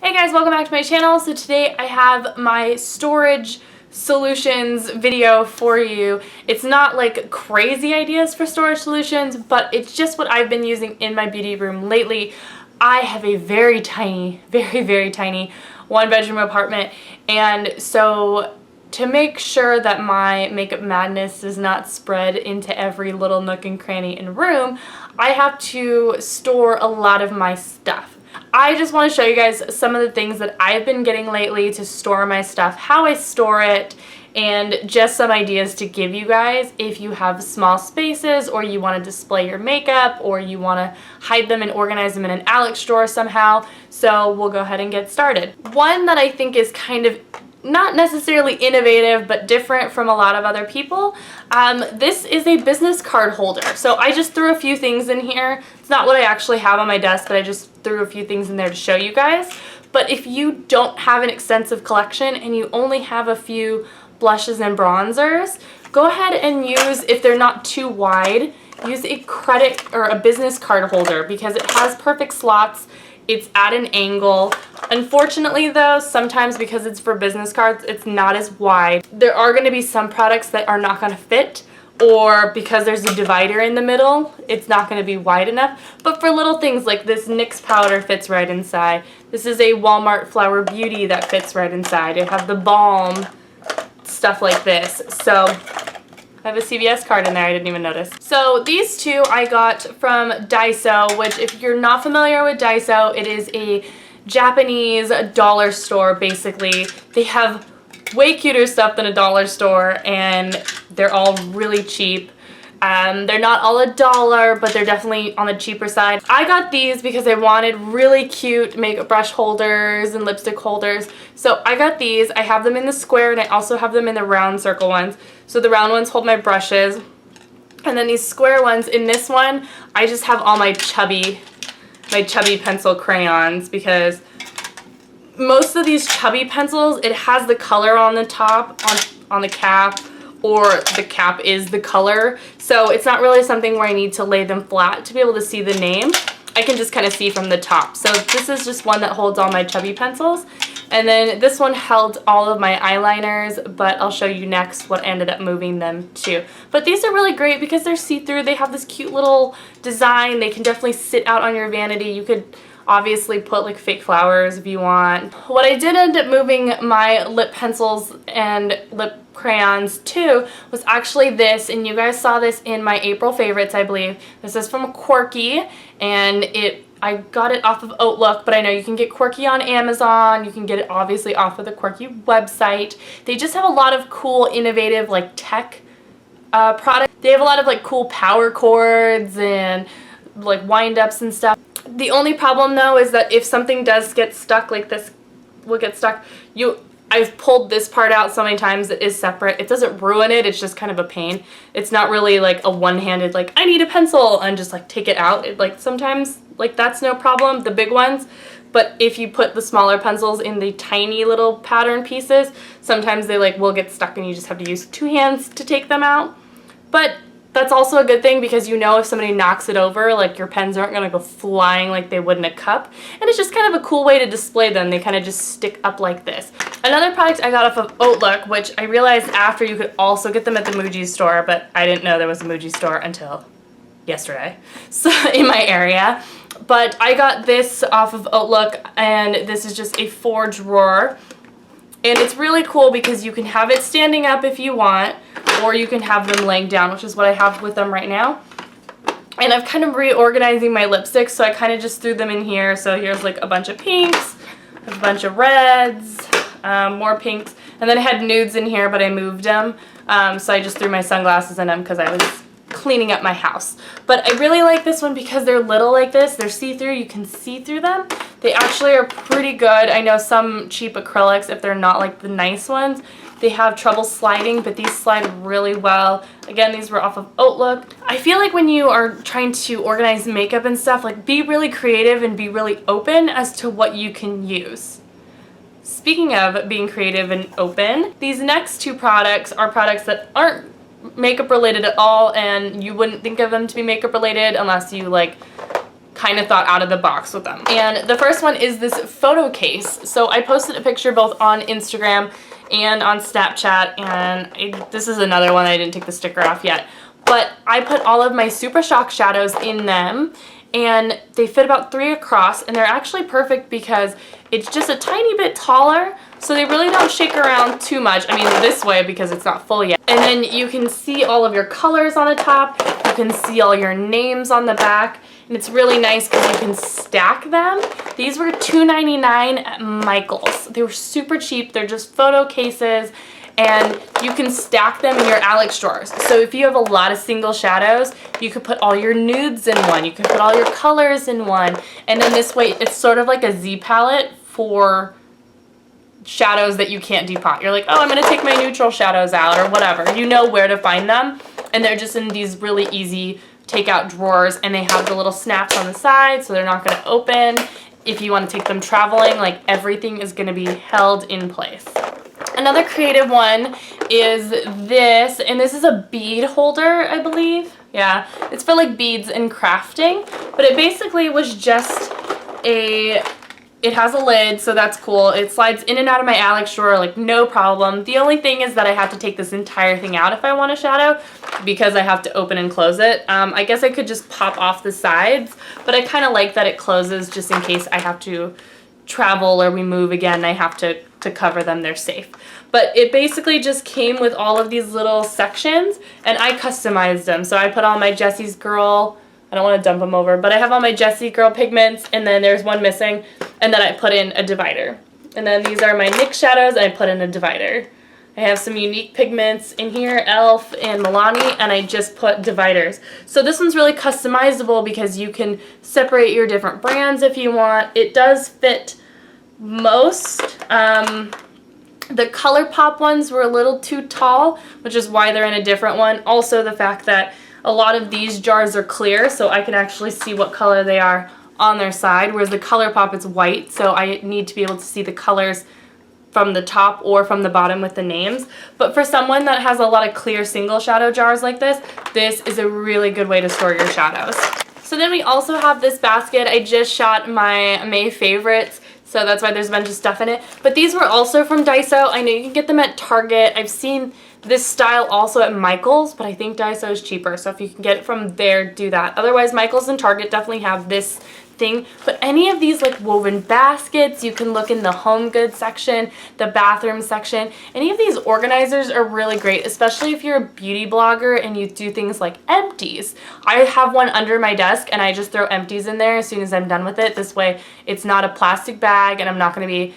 Hey guys, welcome back to my channel. So today I have my storage solutions video for you. It's not like crazy ideas for storage solutions, but it's just what I've been using in my beauty room lately. I have a very tiny, very tiny one-bedroom apartment, and so to make sure that my makeup madness does not spread into every little nook and cranny in the room, I have to store a lot of my stuff. I just want to show you guys some of the things that I've been getting lately to store my stuff, how I store it, and just some ideas to give you guys if you have small spaces or you want to display your makeup or you want to hide them and organize them in an Alex drawer somehow. So we'll go ahead and get started. One that I think is kind of not necessarily innovative but different from a lot of other people. This is a business card holder. So I just threw a few things in here. It's not what I actually have on my desk, but I just threw a few things in there to show you guys. But if you don't have an extensive collection and you only have a few blushes and bronzers, go ahead and use, if they're not too wide, use a credit or a business card holder because it has perfect slots. It's at an angle. Unfortunately though, sometimes because it's for business cards, it's not as wide. There are going to be some products that are not going to fit, or because there's a divider in the middle, it's not going to be wide enough. But for little things like this NYX powder fits right inside. This is a Walmart Flower Beauty that fits right inside. I have the balm, stuff like this. So I have a CVS card in there, I didn't even notice. So these two I got from Daiso, which if you're not familiar with Daiso, it is a Japanese dollar store basically. They have way cuter stuff than a dollar store and they're all really cheap. They're not all $1, but they're definitely on the cheaper side. I got these because I wanted really cute makeup brush holders and lipstick holders. So I got these. I have them in the square and I also have them in the round circle ones. So the round ones hold my brushes. And then these square ones, in this one, I just have all my chubby pencil crayons because most of these chubby pencils, it has the color on the top, on the cap, or the cap is the color. So it's not really something where I need to lay them flat to be able to see the name. I can just kind of see from the top. So this is just one that holds all my chubby pencils. And then this one held all of my eyeliners, but I'll show you next what ended up moving them to. But these are really great because they're see-through. They have this cute little design. They can definitely sit out on your vanity. You could obviously put like fake flowers if you want. What I did end up moving my lip pencils and lip crayons to was actually this, and you guys saw this in my April favorites, I believe. This is from Quirky, and I got it off of Hautelook, but I know you can get Quirky on Amazon. You can get it obviously off of the Quirky website. They just have a lot of cool, innovative like tech products. They have a lot of like cool power cords and like wind-ups and stuff. The only problem though is that if something does get stuck, like this will get stuck, I've pulled this part out so many times it is separate. It doesn't ruin it, it's just kind of a pain. It's not really like a one-handed like I need a pencil and just like take it out. Like sometimes like that's no problem, the big ones. But if you put the smaller pencils in the tiny little pattern pieces, sometimes they like will get stuck and you just have to use two hands to take them out. But that's also a good thing because you know if somebody knocks it over, like your pens aren't going to go flying like they would in a cup. And it's just kind of a cool way to display them. They kind of just stick up like this. Another product I got off of Hautelook, which I realized after you could also get them at the Muji store, but I didn't know there was a Muji store until yesterday, so in my area. But I got this off of Hautelook, and this is just a 4-drawer. And it's really cool because you can have it standing up if you want, or you can have them laying down, which is what I have with them right now. And I'm kind of reorganizing my lipsticks, so I kind of just threw them in here. So here's like a bunch of pinks, a bunch of reds, more pinks, and then I had nudes in here, but I moved them. So I just threw my sunglasses in them because I was cleaning up my house. But I really like this one because they're little like this. They're see-through. You can see through them. They actually are pretty good. I know some cheap acrylics, if they're not like the nice ones, they have trouble sliding, but these slide really well. Again, these were off of Hautelook. I feel like when you are trying to organize makeup and stuff, like be really creative and be really open as to what you can use. Speaking of being creative and open, these next two products are products that aren't makeup related at all, and you wouldn't think of them to be makeup related unless you like kind of thought out of the box with them. And the first one is this photo case. So I posted a picture both on Instagram and on Snapchat, and this is another one I didn't take the sticker off yet. But I put all of my Super Shock shadows in them, and they fit about 3 across, and they're actually perfect because it's just a tiny bit taller, so they really don't shake around too much. I mean, this way because it's not full yet. And then you can see all of your colors on the top, you can see all your names on the back, and it's really nice because you can stack them. These were $2.99 at Michael's. They were super cheap. They're just photo cases, and you can stack them in your Alex drawers. So if you have a lot of single shadows, you could put all your nudes in one. You can put all your colors in one. And then this way, it's sort of like a Z palette for shadows that you can't depot. You're like, oh, I'm gonna take my neutral shadows out or whatever. You know where to find them. And they're just in these really easy take-out drawers, and they have the little snaps on the side, so they're not gonna open. If you wanna take them traveling, like everything is gonna be held in place. Another creative one is this, and this is a bead holder, I believe. Yeah, it's for like beads and crafting, but it basically was just it has a lid, so that's cool. It slides in and out of my Alex drawer, like no problem. The only thing is that I have to take this entire thing out if I want a shadow, because I have to open and close it. I guess I could just pop off the sides, but I kind of like that it closes just in case I have to travel or we move again. I have to cover them, they're safe. But it basically just came with all of these little sections, and I customized them. So I put all my Jessie's Girl, I don't want to dump them over, but I have all my Jessie Girl pigments, and then there's one missing, and then I put in a divider. And then these are my NYX shadows, and I put in a divider. I have some unique pigments in here, e.l.f. and Milani, and I just put dividers. So this one's really customizable because you can separate your different brands if you want. It does fit most. The ColourPop ones were a little too tall, which is why they're in a different one. Also the fact that a lot of these jars are clear, so I can actually see what color they are on their side, whereas the ColourPop is white, so I need to be able to see the colors from the top or from the bottom with the names. But for someone that has a lot of clear single shadow jars like this, this is a really good way to store your shadows. So then we also have this basket. I just shot my May favorites, so that's why there's a bunch of stuff in it. But these were also from Daiso. I know you can get them at Target. I've seen this style also at Michael's, but I think Daiso is cheaper, so if you can get it from there, do that. Otherwise, Michael's and Target definitely have this thing. But any of these like woven baskets, you can look in the home goods section, the bathroom section. Any of these organizers are really great, especially if you're a beauty blogger and you do things like empties. I have one under my desk, and I just throw empties in there as soon as I'm done with it. This way, it's not a plastic bag, and I'm not going to be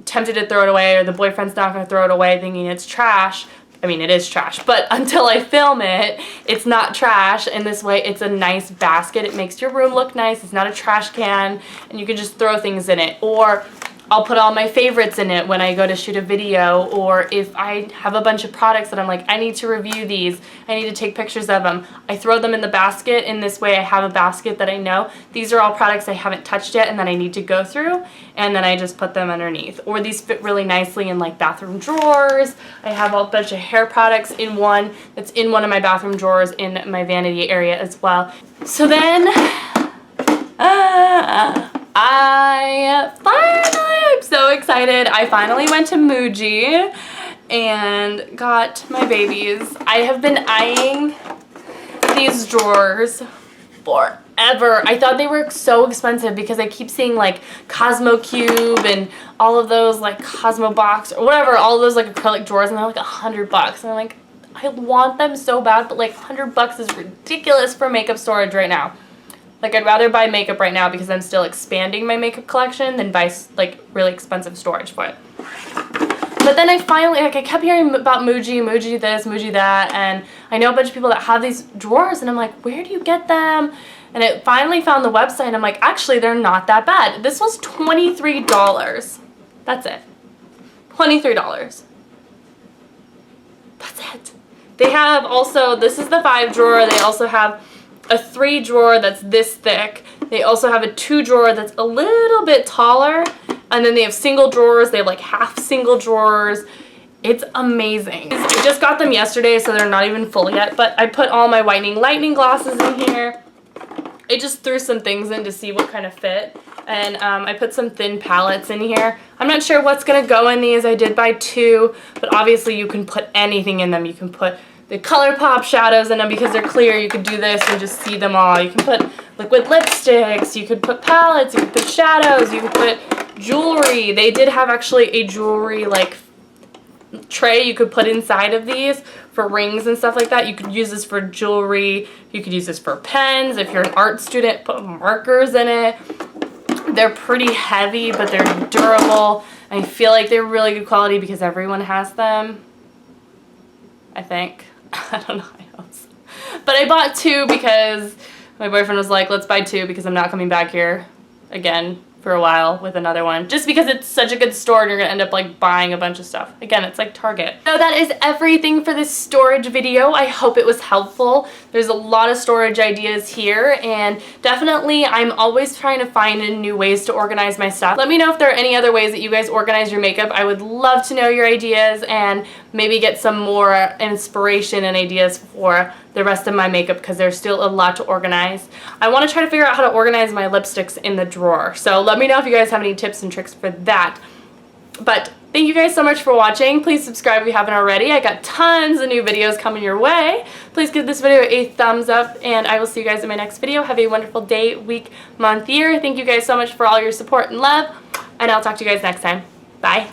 tempted to throw it away, or the boyfriend's not going to throw it away thinking it's trash. I mean, it is trash, but until I film it, it's not trash, and this way it's a nice basket. It makes your room look nice. It's not a trash can, and you can just throw things in it. Or I'll put all my favorites in it when I go to shoot a video, or if I have a bunch of products that I'm like, I need to review these, I need to take pictures of them, I throw them in the basket. In this way I have a basket that I know these are all products I haven't touched yet and that I need to go through, and then I just put them underneath. Or these fit really nicely in like bathroom drawers. I have a bunch of hair products in one that's in one of my bathroom drawers in my vanity area as well. So then I'm so excited. I finally went to Muji and got my babies. I have been eyeing these drawers forever. I thought they were so expensive because I keep seeing like Cosmo Cube and all of those like Cosmo Box or whatever, all of those like acrylic drawers, and they're like $100. And I'm like, I want them so bad, but like $100 is ridiculous for makeup storage right now. Like, I'd rather buy makeup right now because I'm still expanding my makeup collection than buy, like, really expensive storage for it. But then I finally, like, I kept hearing about Muji this, Muji that, and I know a bunch of people that have these drawers, and I'm like, where do you get them? And I finally found the website, and I'm like, actually, they're not that bad. This was $23. That's it. $23. That's it. They have also, this is the 5 drawer, they also have a 3 drawer that's this thick. They also have a 2 drawer that's a little bit taller, and then they have single drawers. They have like half single drawers. It's amazing. I just got them yesterday, so they're not even full yet, but I put all my whitening lightning glosses in here. I just threw some things in to see what kind of fit. And I put some thin palettes in here. I'm not sure what's going to go in these. I did buy 2, but obviously you can put anything in them. You can put the ColourPop shadows in them because they're clear. You could do this and just see them all. You can put liquid lipsticks. You could put palettes. You could put shadows. You could put jewelry. They did have actually a jewelry like tray you could put inside of these for rings and stuff like that. You could use this for jewelry. You could use this for pens. If you're an art student, put markers in it. They're pretty heavy, but they're durable. I feel like they're really good quality because everyone has them. I think. I don't know. I hope so. But I bought 2 because my boyfriend was like, let's buy 2 because I'm not coming back here again for a while with another one, just because it's such a good store and you're gonna end up like buying a bunch of stuff. Again, it's like Target. So that is everything for this storage video. I hope it was helpful. There's a lot of storage ideas here, and definitely I'm always trying to find new ways to organize my stuff. Let me know if there are any other ways that you guys organize your makeup. I would love to know your ideas and maybe get some more inspiration and ideas for the rest of my makeup because there's still a lot to organize. I want to try to figure out how to organize my lipsticks in the drawer. So let me know if you guys have any tips and tricks for that. But thank you guys so much for watching. Please subscribe if you haven't already. I got tons of new videos coming your way. Please give this video a thumbs up, and I will see you guys in my next video. Have a wonderful day, week, month, year. Thank you guys so much for all your support and love, and I'll talk to you guys next time. Bye.